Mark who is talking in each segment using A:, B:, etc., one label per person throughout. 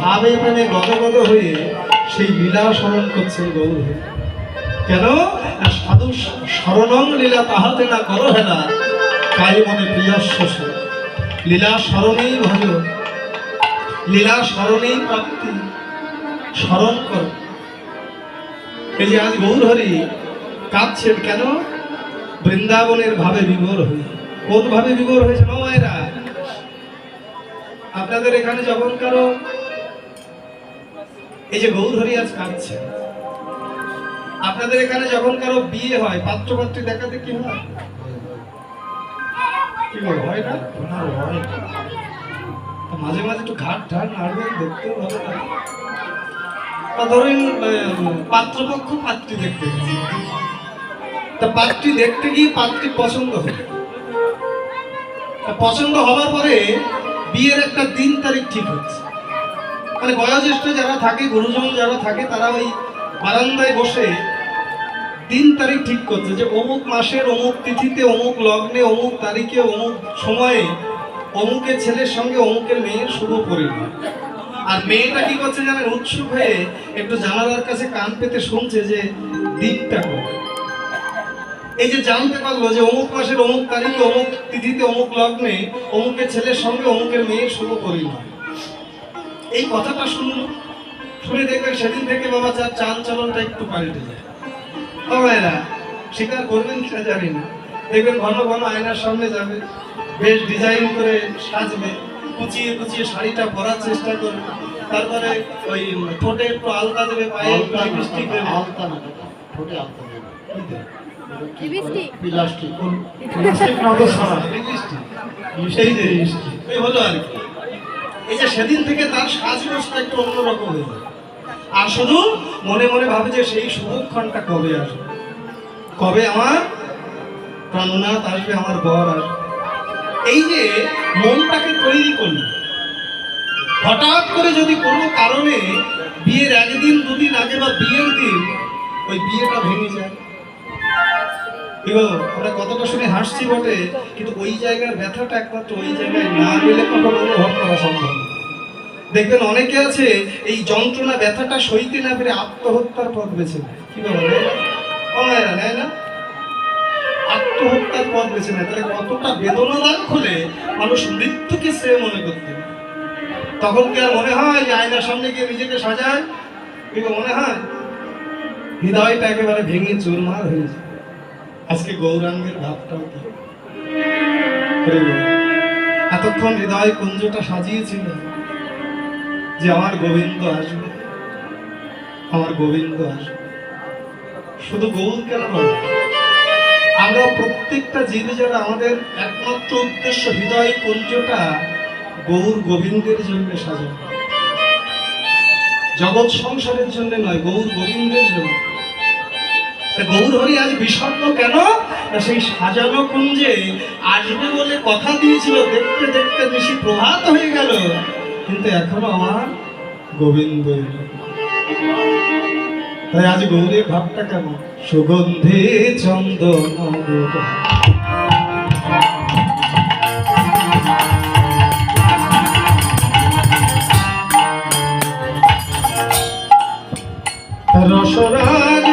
A: ভাবে প্রেমে গদগদ হয়ে সেই লীলা স্মরণ করছেন গৌর। কেন? সাধু শরণং লীলা তাহাতে না করো হেলা, কাই মনে প্রিয়স্য সে। লীলা স্মরণেই ভজ, লীলা স্মরণেই প্রাপ্তি, স্মরণ কর। এই যে আজ গৌর হরি কাঁদছেন কেন? বৃন্দাবনের ভাবে বিভোর হয়ে। কোন ভাবে বিভোর হয়েছে মায়েরা? আপনাদের এখানে যখন কারো এই যে গৌর হরি আজ কাঁদছে, আপনাদের এখানে যখন কারো বিয়ে হয় পাত্র পাত্রী দেখাতে কি হয়? কি হয় না? মাঝে মাঝে একটু ঘাট ঢাট নাড়বেন, দেখতেও ভালো লাগে। ধরেন পাত্রপক্ষ পাত্রী দেখতে গেছে, তা পাত্রী দেখতে গিয়ে পাত্রী পছন্দ হলো। পছন্দ হওয়ার পরে বিয়ের একটা দিন তারিখ ঠিক হচ্ছে। মানে বয়োজ্যেষ্ঠ যারা থাকে, গুরুজন যারা থাকে, তারা ওই বারান্দায় বসে দিন তারিখ ঠিক করছে যে অমুক মাসের অমুক তিথিতে অমুক লগ্নে অমুক তারিখে অমুক সময়ে অমুকের ছেলের সঙ্গে অমুকের মেয়ের শুভ পরিণয়। আর মেয়েটা কি করছে জানেন? উৎসুক হয়ে একটু জানালার কাছে কান পেতে শুনছে যে দিনটা কবে। এই যে জানতে পারলো যে অমুক মাসের অমুক তারিখে অমুক তিথিতে অমুক লগ্নে অমুকের ছেলের সঙ্গে অমুকের মেয়ের শুভ পরিণয়, এই কথাটা শুনলো। শুনে দেখবেন সেদিন থেকে বাবা যার চাল চলনটা একটু পাল্টে যায়। বাবারা স্বীকার করবেন কিনা জানি না, দেখবেন ঘন ঘন আয়নার সামনে যাবে, বেশ ডিজাইন করে সাজবে, কুচিয়ে কুচিয়ে শাড়িটা পরার চেষ্টা করবে, তারপরে ওই ঠোঁটে একটু আলতা দেবে, পায়ে একটু লিপস্টিক দেবে। আলতা না, ঠোঁটে আলতা দেবে, লিপস্টিক, প্লাস্টিক, প্লাস্টিক না তো সারা লিপস্টিক, এই যে এই হলো আর কি। এই যে সেদিন থেকে তার সাজগোজটা একটু অন্যরকম হয়ে যায়। আর শুধু মনে মনে ভাবে যে সেই শুভক্ষণটা কবে আসবে, কবে আমার প্রাণনাথ আসবে, আমার বর আসবে। এই যে মনটাকে তৈরি করল, হঠাৎ করে যদি কোনো কারণে বিয়ের একদিন দুদিন আগে বা বিয়ের দিন ওই বিয়েটা ভেঙে যায়, আমরা কতটা শুনে হাসছি বটে, কিন্তু ওই জায়গার ব্যথাটা একমাত্র ওই জায়গায় না গেলে কখনো অনুভব করা সম্ভব না। দেখবেন অনেকে আছে এই যন্ত্রণা ব্যথাটা সইতে না পেরে আত্মহত্যার পথ বেছে নেয়। কি বলে নেয় না? আত্মহত্যার পথ বেছে নেয়। তাহলে কতটা বেদনাদায়ক হলে মানুষ মৃত্যুকে শ্রেয় মনে করতে, তখন কি আর মনে হয় যে আয়নার সামনে গিয়ে নিজেকে সাজায়? মনে হয় হৃদয়টা একেবারে ভেঙে চুরমার হয়ে যায়। আজকে গৌরাঙ্গের ভাবটাও কি এতক্ষণ হৃদয় কুঞ্জটা সাজিয়েছিল যে আমার গোবিন্দ আসবে, আমার গোবিন্দ আসবে। শুধু গৌর কেন নয়, আমরা প্রত্যেকটা জীব যারা, আমাদের একমাত্র উদ্দেশ্য হৃদয় কুঞ্জটা গৌর গোবিন্দের জন্য সাজানো, জগৎ সংসারের জন্য নয়, গৌর গোবিন্দের জন্য। গৌর হরি আজ বিষণ্ণ কেন? সেই সাজানো কুঞ্জে আসবে বলে কথা দিয়েছিল, দেখতে দেখতে বেশি প্রভাত হয়ে গেল, কিন্তু এখনো আমার গোবিন্দ। তাই আজ গৌরের ভাবটা কেমন? সুগন্ধে চন্দন রসরাজ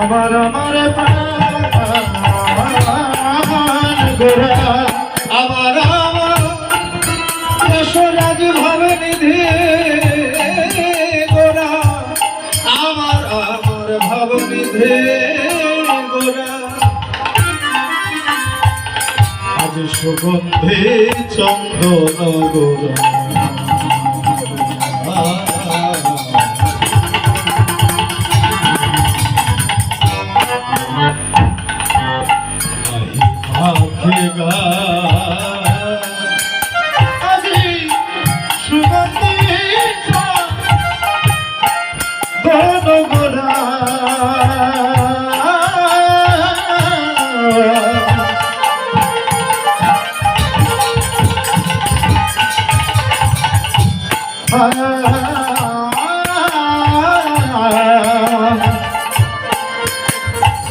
A: আমার আমার আমার আমার রসরাজ ভাবে নিধি
B: সুগন্ধি চন্দন গোরা মাখে গা সুগন্ধি চন্দন গোরা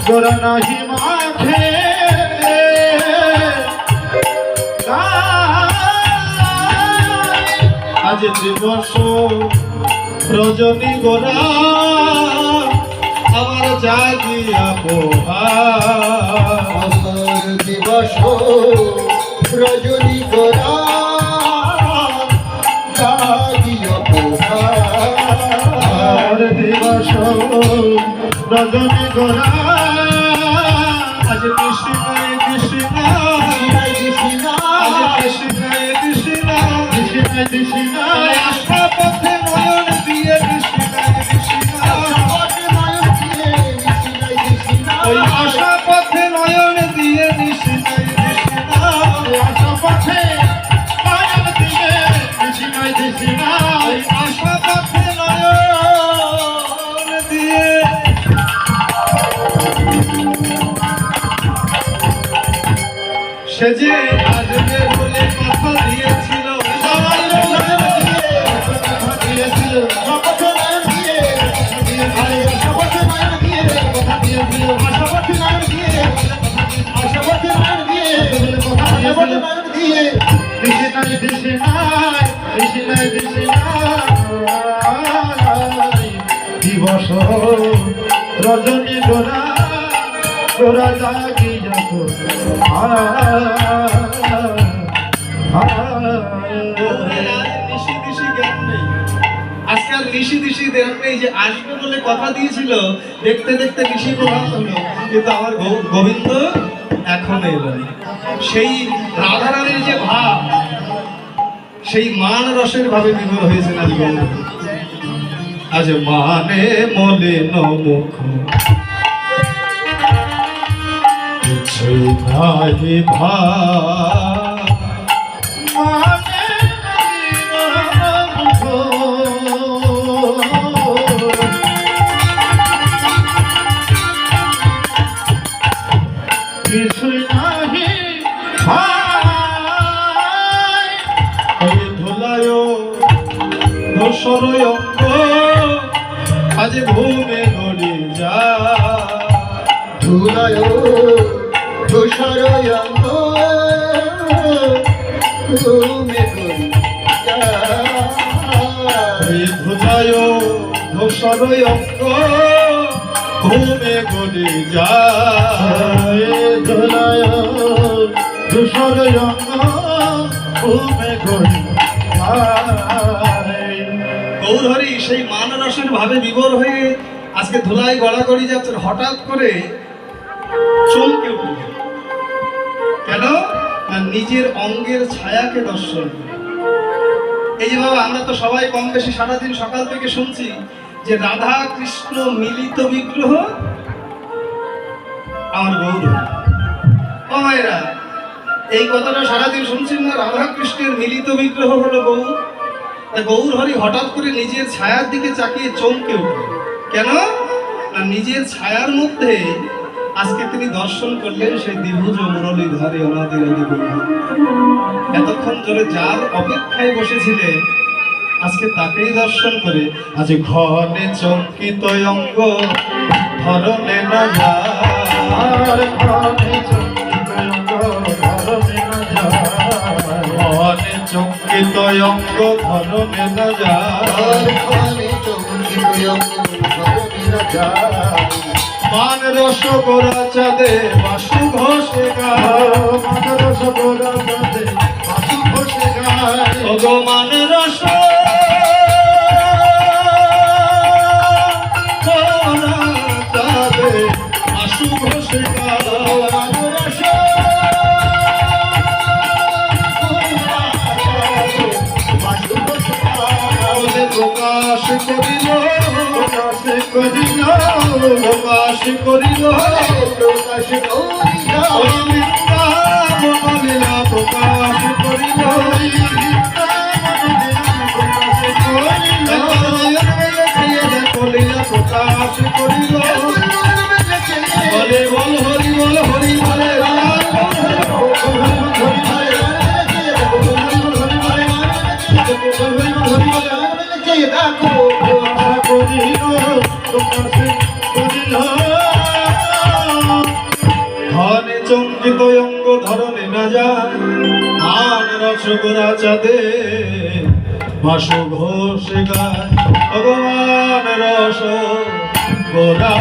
B: গোরা নাহি মাখে আজ দিবস রজনী গোরা আমার জাগিয়া পোহার
C: দিবস রজনী গোরা জাগিয়া পোহার
B: দিবস রজনী গোরা আজ কৃষ্ণায় কৃষ্ণায় কৃষ্ণায় কৃষ্ণায় কৃষ্ণায় আশা পথে নয়ন দিয়ে কৃষ্ণায় ওই আশা পথে নয়ন দিয়ে কৃষ্ণায় আশা পথে নয়ন দিয়ে কৃষ্ণায় আশা পথে নয়ন দিয়ে সে যে আসবে বলে কথা দিয়েছিল কথা দিয়েছিল দিবস রজনী গোরা গোরা জাগি যত
A: আজকাল ঋষি দিশি জ্ঞান নেই যে আসবে বলে কথা দিয়েছিল, দেখতে দেখতে ঋষি প্রভাব হলো, কিন্তু আমার গোবিন্দ এখন এলো। সেই রাধারানীর যে ভাব, সেই মান রসের ভাবে বিভোর হয়েছে আজ গোবিন্দ।
B: আজ মানে মলিন মুখ কিছুই নাহি মানে কিছুই নাহি ধুলায় দোসর অঙ্গ আজ ভূমে গড়ি যা
C: ধুলায় ধূসর অঙ্গ ঘুমে করি
B: ধুলায় দোসর অঙ্গ ভূমে গড়ি যা ধুলায় দোসর অঙ্গ ভূমে গড়ি
A: গৌরহরি সেই মান রসের ভাবে বিভোর হয়ে আজকে ধুলাই গড়াগড়ি যাচ্ছে, হঠাৎ করে চমকে উঠল। কেন না নিজের অঙ্গের ছায়াকে দর্শন করে। এই যে বাবা, আমরা তো সবাই কম বেশি সারাদিন সকাল থেকে শুনছি যে রাধা কৃষ্ণ মিলিত বিগ্রহ আমার গৌরহরি। ও মায়েরা, এই কথাটা সারাদিন শুনছেন না? রাধা কৃষ্ণের মিলিত বিগ্রহ হলো গৌর। গৌরহরি হঠাৎ করে নিজের ছায়ার দিকে চাকিয়ে চমকে উঠল। কেন না নিজের ছায়ার মধ্যে আজকে তিনি দর্শন করলেন সেই দ্বিভুজ মুরলীধরে অনাদি গৌর। এতক্ষণ ধরে যার অপেক্ষায় বসেছিলেন আজকে তাকেই দর্শন করে
B: আজ ঘনে চকিত অঙ্গ ধরনে না যার ঘনে চকিত অঙ্গ ধরনে না যার ঘনে চকিত অঙ্গ ধরনে না যার মান রস গোরা চাঁদে বাসু ঘষে গায় মান রস গোরা চাঁদে বাসু ঘষে গায় ওগো মান রস গোরা চাঁদে বাসু ঘষে গায় মান রস প্রকাশ করিল প্রকাশ করিল
C: প্রকাশ করিয়া
B: ওই বৃন্দাবন লীলা প্রকাশ করিল লীলা প্রকাশ করিল বলে বল হরি বল হরি বলে ধনে চঙ্কিত অঙ্গ ধরনে না যায় মান রসগোরা চাঁদে বাসু ঘোষে গায় ভগবান রস গোরা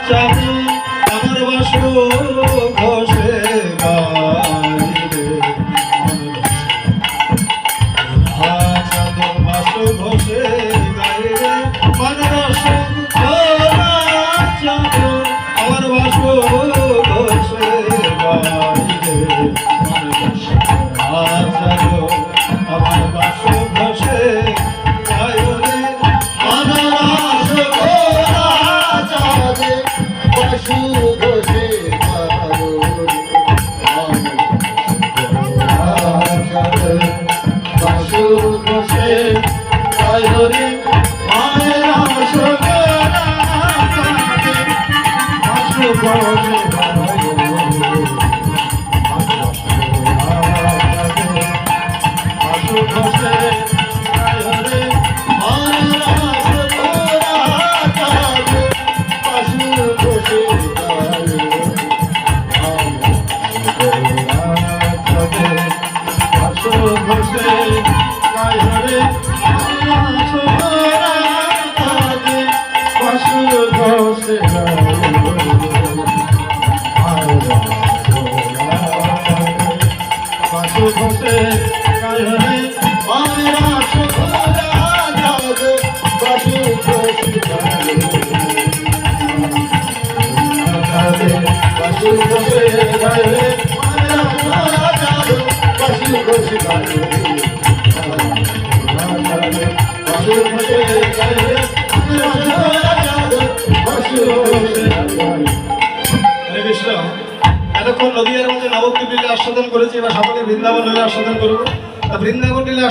B: চাঁদে আমার বাসু ঘোষে গায় রে চাঁদ বাসু ঘোষে গায় রে মান রস গোরা চাঁদ আমার বাসু ঘোষে গায় রে মান রস আমার বাসু ঘোষে গায় রে মান রস গোরা
C: চাঁদে বাসু ঘোষে বাসু ঘোষে গায় রে মায়ের রস গোরা চাঁদে বাসু ঘোষে বাসু ঘোষে গায় রে মায়ের রস গোরা চাঁদে বাসু ঘোষে গায় রে বাসু ঘোষে গায় রে বাসু ঘোষে বাসু ঘোষে গায় রে মায়ের রস গোরা চাঁদে বাসু ঘোষে গায় রে বাসু ঘোষে গায় রে বাসু ঘোষে গায় রে বাসু ঘোষে গায় রে বাসু ঘোষে
A: হরে কৃষ্ণ। এতক্ষণ নদীয়ার মধ্যে নবদ্বীপ লীলা আস্বাদন করেছি, এবার সকলে বৃন্দাবন লীলা আস্বাদন করবো। বৃন্দাবন লীলা